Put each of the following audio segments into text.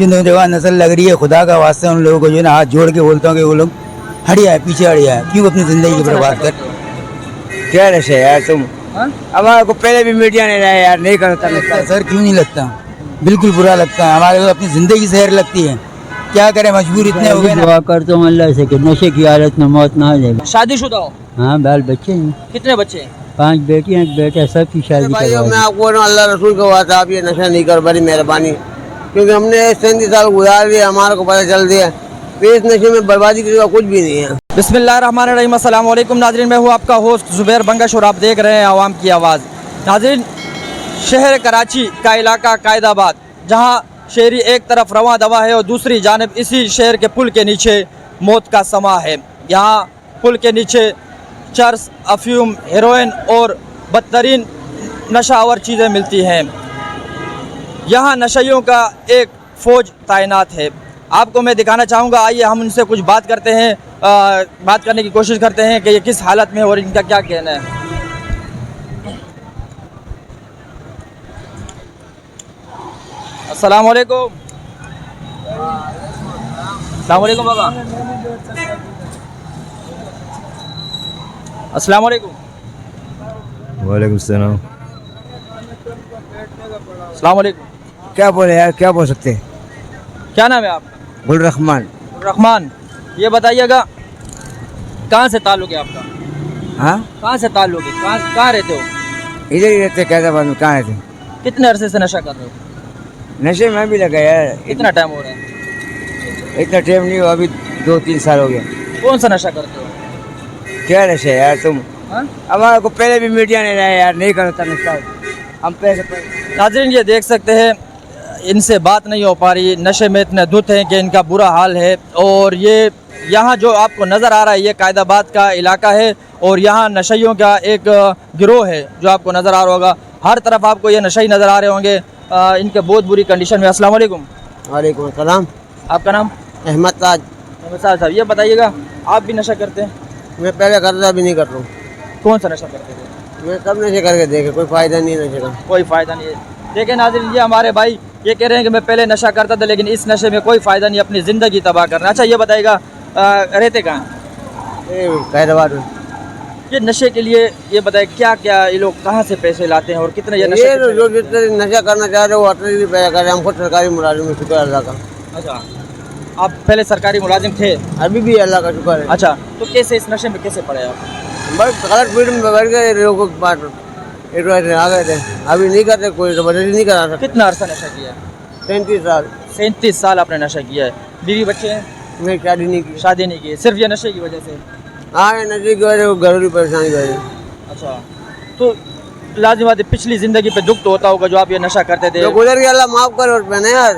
जो नौजवान नस्ल लग रही है, खुदा का वास्ते उन लोगों को जो है ना हाथ जोड़ के बोलता हूँ कि वो लोग हट जाए, पीछे हट जाए, क्यों अपनी ज़िंदगी की बर्बाद कर। क्या नशे यार तुम, हमारे को पहले भी मीडिया ने लाया यार, नहीं करता लगता है सर, क्यों नहीं लगता, बिल्कुल बुरा लगता है। हमारे को अपनी ज़िंदगी जहर लगती है, क्या करें, मजबूर इतने हो गए ना। दुआ करता हूँ अल्लाह से कि नशे की हालत में मौत ना आ जाए। शादीशुदा हो? हाँ, बाल बच्चे हैं, कितने बच्चे हैं? 5 बेटियां 1 बेटा, सबकी शादी भाइयों, मैं करवा आपको ना अल्लाह रसूल को बात, आप ये नशा नहीं कर, बड़ी मेहरबानी, क्योंकि हमने 37 साल गुजार दिए, हमारे को पता चल दिया इस नशे में बर्बादी की कुछ भी नहीं है। बिस्मिल्लाहिर्रहमानिर्रहीम, अस्सलाम वालेकुम नाज़रीन, मैं हूँ आपका होस्ट ज़ुबैर बंगश और आप देख रहे हैं आवाम की आवाज़। नाज़रीन, शहर कराची का इलाका कायदाबाद, जहाँ शहरी एक तरफ रवां दवा है और दूसरी जानब इसी शहर के पुल के नीचे मौत का समा है। यहाँ पुल के नीचे चर्स, अफ्यूम, हेरोइन और बदतरीन नशावर चीज़ें मिलती हैं। यहाँ नशइयों का एक फ़ौज तैनात है। आपको मैं दिखाना चाहूँगा, आइए हम उनसे कुछ बात करते हैं, बात करने की कोशिश करते हैं कि ये किस हालत में और इनका क्या कहना है। अस्सलाम वालेकुम। अस्सलाम वालेकुम बाबा। अस्सलाम वालेकुम। वालेकुम सलाम। अस्सलाम वालेकुम। क्या बोले यार, क्या बोल सकते हैं। क्या नाम है आपका? गुलरहमान। रहमान, ये बताइएगा कहाँ से ताल्लुक़ है आपका? हाँ, कहाँ से ताल्लुक़ है, कहाँ रहते हो? इधर ही रहते, कैदाबाद में। कहाँ रहते? कितने अरसे से नशा कर रहे हो? नशे में भी लगा यार, कितना टाइम हो रहा है? इतना टाइम नहीं हुआ, अभी 2-3 साल हो गया। कौन सा नशा करते हो? क्या नशे यार तुम, हाँ? हमारे को पहले भी मीडिया ने लाया यार, नहीं करता नशा, हम पैसे। नाज़रीन, ये देख सकते हैं, इनसे बात नहीं हो पा रही, नशे में इतने धुत हैं कि इनका बुरा हाल है। और ये यहाँ जो आपको नज़र आ रहा है, ये कायदाबाद का इलाका है और यहाँ नशइयों का एक गिरोह है जो आपको नज़र आ रहा होगा। हर तरफ आपको ये नशई नज़र आ रहे होंगे, इनके बहुत बुरी कंडीशन में। अस्सलाम वालेकुम। वालेकुम सलाम। आपका नाम? अहमद ताज। साहब, ये बताइएगा आप भी नशा करते हैं? मैं पहले करता, अभी नहीं कर रहा हूँ। कौन सा नशा करते थे? मैं सब नशे करके देखे, कोई फ़ायदा नहीं है नशे का। कोई फ़ायदा नहीं है। देखें नाज़रीन, ये हमारे भाई ये कह रहे हैं कि मैं पहले नशा करता था लेकिन इस नशे में कोई फ़ायदा नहीं, अपनी ज़िंदगी तबाह करना। अच्छा, ये बताइएगा रहते कहाँ? कैदाबाद में। ये नशे के लिए ये बताए क्या क्या ये लोग कहाँ से पैसे लाते हैं और कितने ये नशे ये जो जितने नशा करना चाह रहे हो, अटली भी पैदा कर रहे हैं। हम खुद सरकारी मुलाजिम में, शुक्र अल्लाह का। अच्छा, आप पहले सरकारी मुलाजिम थे? अभी भी अल्लाह का शुक्र है। अच्छा, तो कैसे इस नशे में कैसे पड़े आप? बस गलत फील्ड में बैठ गए लोगों के पास, एक आ गए थे। अभी नहीं करते, कोई जबरदस्ती नहीं करा सकते। कितना अरसा नशा किया? 37 साल। 37 साल आपने नशा किया है। बीवी बच्चे हैं? नहीं, शादी नहीं की। शादी नहीं की, सिर्फ ये नशे की वजह से? हाँ, ये नशे की वजह से घरेलू परेशानी की वजह। अच्छा, तो लाजिम बात है, पिछली ज़िंदगी पे दुख तो होता होगा जो आप ये नशा करते थे। तो गुजर गया, अल्लाह माफ़ करे और मैंने यार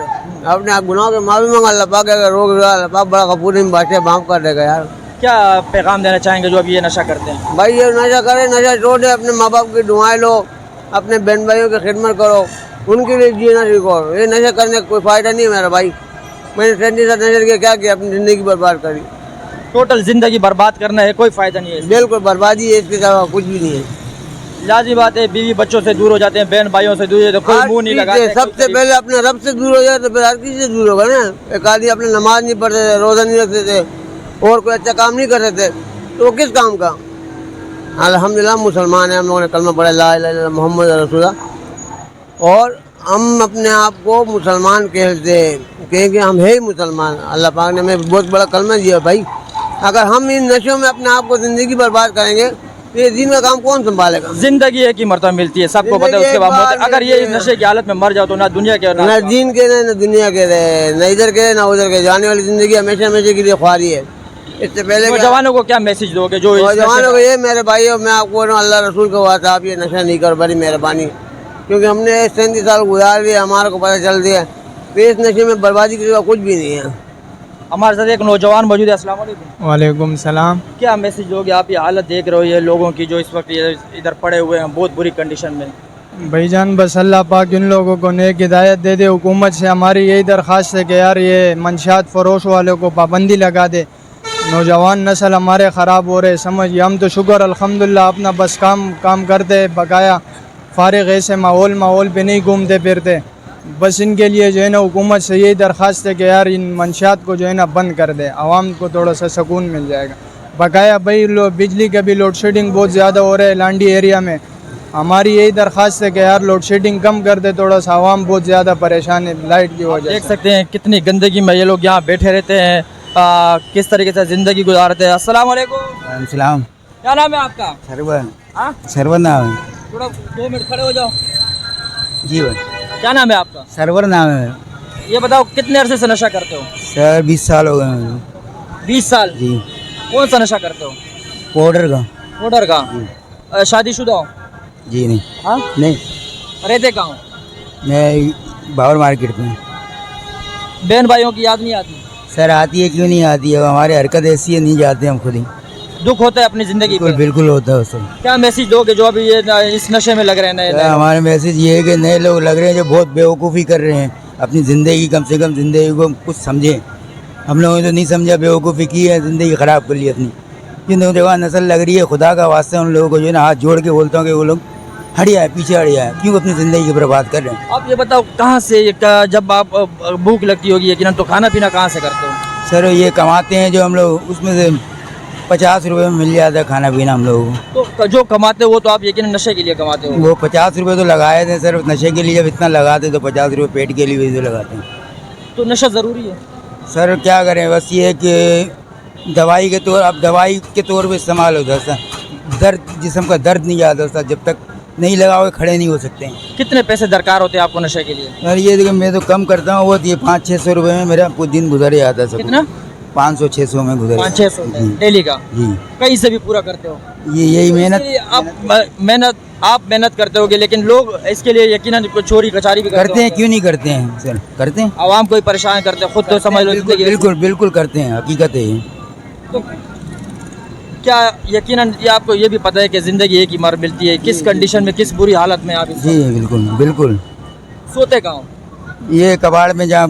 अपने गुनाहों के माफ़ी मांगा, अल्लाह पाक अगर रोक अल्लाह पाक बड़ा गफूर में बादशाह माफ़ कर देगा यार। क्या पैगाम देना चाहेंगे जो अभी ये नशा करते हैं? भाई ये नशा करे, नशा छोड़े, अपने माँ बाप की दुआएं लो, अपने बहन भाइयों की खिदमत करो, उनके लिए जीना सीखो। ये नशा करने का कोई फ़ायदा नहीं है मेरा भाई। मैंने 37 साल नशा किया, क्या किया, अपनी ज़िंदगी बर्बाद करी। टोटल ज़िंदगी बर्बाद करना है, कोई फ़ायदा नहीं है। बिल्कुल बर्बादी है, इसके अलावा कुछ भी नहीं है। लाजिम बात है, बीवी बच्चों से दूर हो जाते हैं, बहन भाइयों से दूर हो जाते हैं, कोई मुंह नहीं लगाते। सबसे पहले अपने रब से दूर हो जाए तो फिर हर किसी से दूर होगा ना। एक आदमी अपने नमाज नहीं पढ़ते थे, रोज़ा नहीं रखते थे और कोई अच्छा काम नहीं करते थे, तो किस काम का। अल्हम्दुलिल्लाह मुसलमान है, हम लोगों ने कलमा पढ़ा ला इलाहा इल्लल्लाह मुहम्मद रसूलुल्लाह, और हम अपने आप को मुसलमान कहते हैं, कहेंगे हम है ही मुसलमान। अल्लाह पाक ने हमें बहुत बड़ा कलमा दिया भाई। अगर हम इन नशों में अपने आप को ज़िंदगी बर्बाद करेंगे तो ये दिन का काम कौन संभालेगा। जिंदगी एक ही मरतबा मिलती है, सबको पता है, उसके बाद मौत है। अगर ये इस नशे की हालत में मर जाओ तो ना दुनिया के ना दीन के रहे, ना दुनिया के रहे, ना इधर के ना उधर के, जाने वाली जिंदगी हमेशा हमेशा के लिए ख्वारी है। इससे पहले जवानों को क्या मैसेज दोगे जो जवानों को? ये मेरे भाइयों, मैं आपको अल्लाह रसूल को बात, आप ये नशा नहीं कर, बड़ी मेहरबानी, क्योंकि हमने 37 साल गुजार दिया, हमारे को पता चल दिया इस नशे में बर्बादी के सिवा कुछ भी नहीं है। हमारे साथ एक नौजवान मौजूद है। अस्सलाम वालेकुम। वालेकुम सलाम। क्या मैसेज दोगे? आप ये हालत देख रहे हो ये लोगों की जो इस वक्त इधर पड़े हुए हैं बहुत बुरी कंडीशन में। भाईजान बस अल्लाह पाक इन लोगों को नेक हिदायत दे दे। हुकूमत से हमारी यही दरख्वास्त है कि यार ये मंशियात फरोश वालों को पाबंदी लगा दे। नौजवान नस्ल हमारे ख़राब हो रहे, समझिए। हम तो शुक्र अल्हम्दुलिल्लाह अपना बस काम करते बकाया, फारिग ऐसे माहौल पे नहीं घूमते फिरते, بس ان کے لیے جو ہے نا حکومت سے یہی درخواست ہے کہ یار ان منشیات کو جو ہے نا بند کر دے, عوام کو تھوڑا سا سکون مل جائے گا. بقایا بھائی بجلی کا بھی لوڈ شیڈنگ بہت زیادہ ہو رہا ہے لانڈی ایریا میں. ہماری یہی درخواست ہے کہ یار لوڈ شیڈنگ کم کر دے تھوڑا سا, عوام بہت زیادہ پریشان ہے لائٹ کی وجہ دیکھ سے. سکتے ہیں کتنی گندگی میں یہ لوگ یہاں بیٹھے رہتے ہیں, کس طریقے سے زندگی گزارتے ہیں. السلام علیکم, السلام. کیا نام ہے آپ کا؟ سرور ہاں سرور نام ہے. تھوڑا 2 منٹ کھڑے ہو جاؤ. جی بھائی, کیا نام ہے آپ کا؟ سرور نام ہے. یہ بتاؤ کتنے عرصے سے نشہ کرتے ہو؟ سر 20 سال ہو گئے مجھے. 20 سال. جی. کون سا نشہ کرتے ہو؟ پاؤڈر کا. پاؤڈر کا. شادی شدہ ہو؟ جی نہیں. ہاں, نہیں, رہتے کہاں ہو؟ میں باور مارکیٹ میں. بہن بھائیوں کی یاد نہیں آتی؟ سر آتی ہے, کیوں نہیں آتی ہے, ہماری حرکت ایسی ہے نہیں جاتے ہم خود ہی. دکھ ہوتا ہے اپنی زندگی بالکل پہ. بالکل ہوتا ہے اس سے. کیا میسج دو گے جو ابھی یہ اس نشے میں لگ رہے ہیں نئے نئے؟ ہمارا میسج یہ ہے کہ نئے لوگ لگ رہے ہیں جو بہت بیوقوفی کر رہے ہیں اپنی زندگی, کم سے کم زندگی کو کچھ سمجھیں. ہم لوگوں نے تو نہیں سمجھا, بیوقوفی کی ہے, زندگی خراب کر لی اپنی. جن نوجوان نسل لگ رہی ہے, خدا کا واسطہ ان لوگوں کو جو ہے نا ہاتھ جوڑ کے بولتا ہوں کہ وہ لوگ ہٹ جائے, پیچھے ہٹ جائے. کیوں اپنی زندگی کو برباد کر رہے ہیں؟ آپ یہ بتاؤ کہاں سے جب آپ بھوک لگتی ہوگی یقیناً تو کھانا پینا کہاں سے کرتے ہو؟ سر یہ کماتے ہیں جو ہم لوگ, اس میں سے 50 روپے میں مل جاتا ہے کھانا پینا ہم لوگوں کو. تو جو کماتے ہو وہ تو آپ یقیناً نشے کے لیے کماتے ہو. وہ 50 روپے تو لگائے تھے سر نشے کے لیے, جب اتنا لگاتے تو 50 روپے پیٹ کے لیے بھی تو لگاتے ہیں. تو نشہ ضروری ہے. سر کیا کریں, بس یہ ہے کہ دوائی کے طور, اب دوائی کے طور پہ استعمال ہوتا ہے سر. درد, جسم کا درد نہیں جاتا سر, جب تک نہیں لگاؤ کھڑے نہیں ہو سکتے ہیں. کتنے پیسے درکار ہوتے ہیں آپ کو نشے کے لیے؟ سر یہ دیکھیں میں تو کم کرتا ہوں, وہ یہ 500-600 روپے میں میرا کچھ دن گزر جاتا ہے. سر کتنا؟ 500-600 میں گزر جاتا 500-600 ڈیلی کا. جی. کہیں سے بھی پورا کرتے ہو؟ یہی اس محنت کے لیے آپ محنت کرتے ہوگے, لیکن لوگ اس کے لیے یقیناً چوری کچاری بھی کرتے ہیں. کیوں نہیں کرتے ہیں سر, کرتے ہیں. عوام کو ہی پریشان کرتے ہیں, خود تو سمجھ لو زندگی. بالکل بالکل کرتے ہیں, حقیقت ہے یہ. تو کیا یقیناً یہ آپ کو یہ بھی پتہ ہے کہ زندگی ایک ہی مر ملتی ہے, کس کنڈیشن میں کس بری حالت میں آپ اس جی بالکل بالکل. وقت سوتے کہاں ہو؟ یہ کباڑ میں جہاں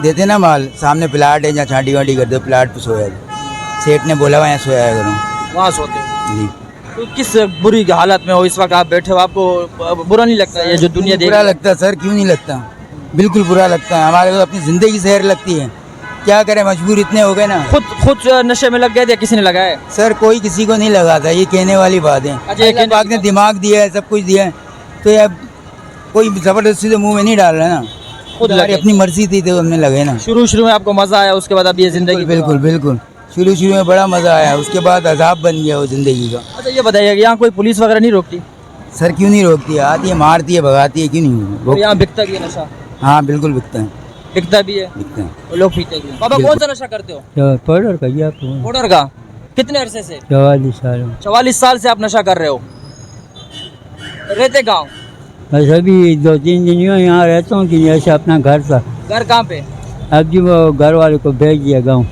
دیتے ہیں نا مال, سامنے پلاٹ ہے جہاں چھانٹی وانٹی کرتے, پلاٹ پہ سویا ہے. سیٹ نے بولا وہاں سویا ہے کروں. وہاں سوتے ہو. جی. تو کس بری حالت میں ہو اس وقت آپ بیٹھے ہو؟ آپ کو برا نہیں لگتا یہ جو دنیا دیکھ برا لگتا ہے سر, کیوں نہیں لگتا, بالکل برا لگتا ہے. ہمارے کو اپنی زندگی سے ہیر لگتی ہے, کیا کریں, مجبور اتنے ہو گئے نا. خود نشے میں لگ گئے تھے, کسی نے لگایا؟ سر کوئی کسی کو نہیں لگاتا, یہ کہنے والی بات ہے. اچھا, یہ اللہ پاک نے دماغ دیا ہے, سب کچھ دیا ہے, تو یہ کوئی زبردستی سے منہ میں نہیں ڈال رہا نا. خود ہماری لگے. اپنی مرضی تھی تو ہم نے لگے نا. شروع میں آپ کو مزہ آیا, اس کے بعد اب یہ زندگی. بالکل بالکل. شروع میں بڑا مزہ آیا, اس کے بعد عذاب بن گیا وہ زندگی کا. اچھا یہ بتائیے کہ یہاں کوئی پولیس وغیرہ نہیں روکتی؟ سر کیوں نہیں روکتی ہے, آتی ہے, مارتی ہے, بھگاتی ہے, کیوں نہیں تو یہاں بکتا بھی ہے نشہ؟ ہاں بالکل بکتا ہے, بکتا بھی ہے, بکتا ہے. اور لوگ پیتے بھی ہیں. بابا کون سا نشہ کرتے ہو؟ پاؤڈر کا. پاؤڈر کا. کتنے عرصے سے؟ 44 سال. 44 سال سے آپ نشہ کر رہے ہو. رہتے گاؤں؟ بس ابھی 2-3 دن یہاں رہتا ہوں, کہ ایسے اپنا گھر تھا. گھر کہاں پہ؟ اب جی وہ گھر والے کو بھیج دیا گاؤں.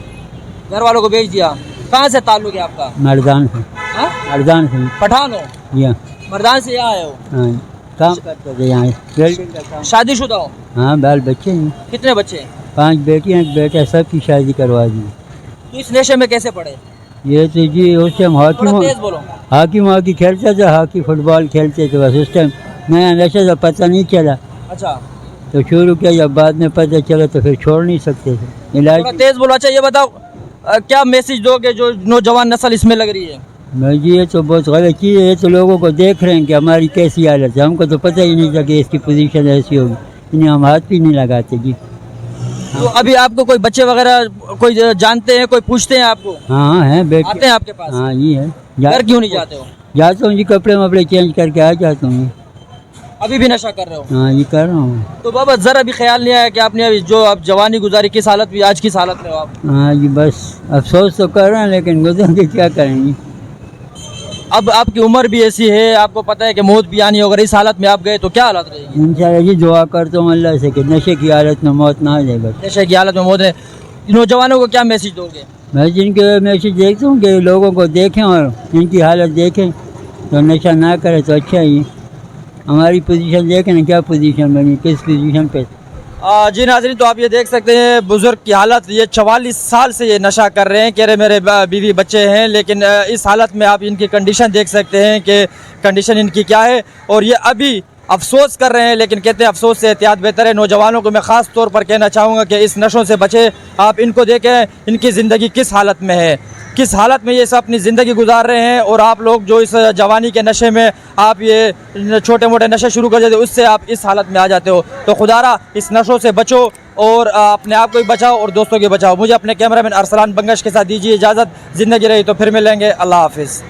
گھر والوں کو بھیج دیا. کہاں سے تعلق ہے آپ کا؟ مردان سے. ہاں؟ مردان سے. پٹھان ہو؟ یہاں. مردان سے یہاں آئے ہو؟ ہاں کام کرتے تھے یہاں, ویلڈنگ کا کام. شادی شدہ ہو؟ ہاں بال بچے ہیں, کتنے بچے؟ 5 بیٹیاں, ایک بیٹا, سب کی شادی کروا دی. تو اس نشے میں کیسے پڑے؟ یہ تو جی اس ٹائم تھوڑا تیز بولو. ہاکی کھیلتا تھا, ہاکی فٹ بال کھیلتے تھے. بس اس ٹائم نیا نشہ تو پتہ نہیں چلا, اچھا تو شروع کیا, جب بعد میں پتہ چلا تو پھر چھوڑ نہیں سکتے تھے. علاج تھوڑا تیز بولو. اچھا یہ بتاؤ کیا میسج دو گے جو نوجوان نسل اس میں لگ رہی ہے؟ میں جی یہ تو بہت غلط چیز ہے. یہ تو لوگوں کو دیکھ رہے ہیں کہ ہماری کیسی حالت ہے, ہم کو تو پتہ ہی نہیں تھا کہ اس کی پوزیشن ایسی ہوگی. انہیں ہم ہاتھ بھی نہیں لگاتے جی. تو ابھی آپ کو کوئی بچے وغیرہ کوئی جانتے ہیں, کوئی پوچھتے ہیں آپ کو؟ ہاں ہیں بیٹے. آتے ہیں آپ کے پاس؟ ہاں جی ہے. گھر کیوں نہیں جاتے ہو؟ جاتا ہوں جی, کپڑے وپڑے چینج کر کے آ جاتا ہوں. ابھی بھی نشہ کر رہے ہو؟ ہاں جی کر رہا ہوں. تو بابا ذرا بھی خیال نہیں آیا کہ آپ نے ابھی جو اب جوانی گزاری کس حالت میں, آج کس حالت میں ہو آپ؟ ہاں جی بس افسوس تو کر رہے ہیں, لیکن گزر کے کیا کریں گے. اب آپ کی عمر بھی ایسی ہے, آپ کو پتہ ہے کہ موت بھی آنی ہے, اگر اس حالت میں آپ گئے تو کیا حالت رہے گی؟ انشاءاللہ جی دعا کرتا ہوں اللہ سے کہ نشے کی حالت میں موت نہ آ جائے. بس نشے کی حالت میں موت ہے. نوجوانوں کو کیا میسج دو گے؟ میں جن کے میسج دیکھتا ہوں کہ لوگوں کو دیکھیں اور ان کی حالت دیکھیں, تو نشہ نہ کرے تو اچھا ہی. ہماری پوزیشن دیکھیں نا, کیا پوزیشن بنی, کس پوزیشن پہ. جی ناظرین, تو آپ یہ دیکھ سکتے ہیں بزرگ کی حالت. یہ 44 سال سے یہ نشہ کر رہے ہیں, کہہ رہے میرے بیوی بچے ہیں, لیکن اس حالت میں آپ ان کی کنڈیشن دیکھ سکتے ہیں کہ کنڈیشن ان کی کیا ہے. اور یہ ابھی अफसोस कर रहे हैं, लेकिन कहते हैं अफसोस से एहतियात बेहतर है। नौजवानों को मैं ख़ास तौर पर कहना चाहूँगा कि इस नशों से बचें। आप इनको देखें, इनकी ज़िंदगी किस हालत में है, किस हालत में ये सब अपनी ज़िंदगी गुजार रहे हैं, और आप लोग जो इस जवानी के नशे में आप ये छोटे मोटे नशे शुरू कर देते हो, उससे आप इस हालत में आ जाते हो। तो खुदारा इस नशों से बचो और अपने आप को भी बचाओ और दोस्तों को बचाओ। मुझे अपने कैमरामैन अरसलान बंगश के साथ दीजिए इजाज़त। ज़िंदगी रही तो फिर मिलेंगे। अल्लाह हाफिज़।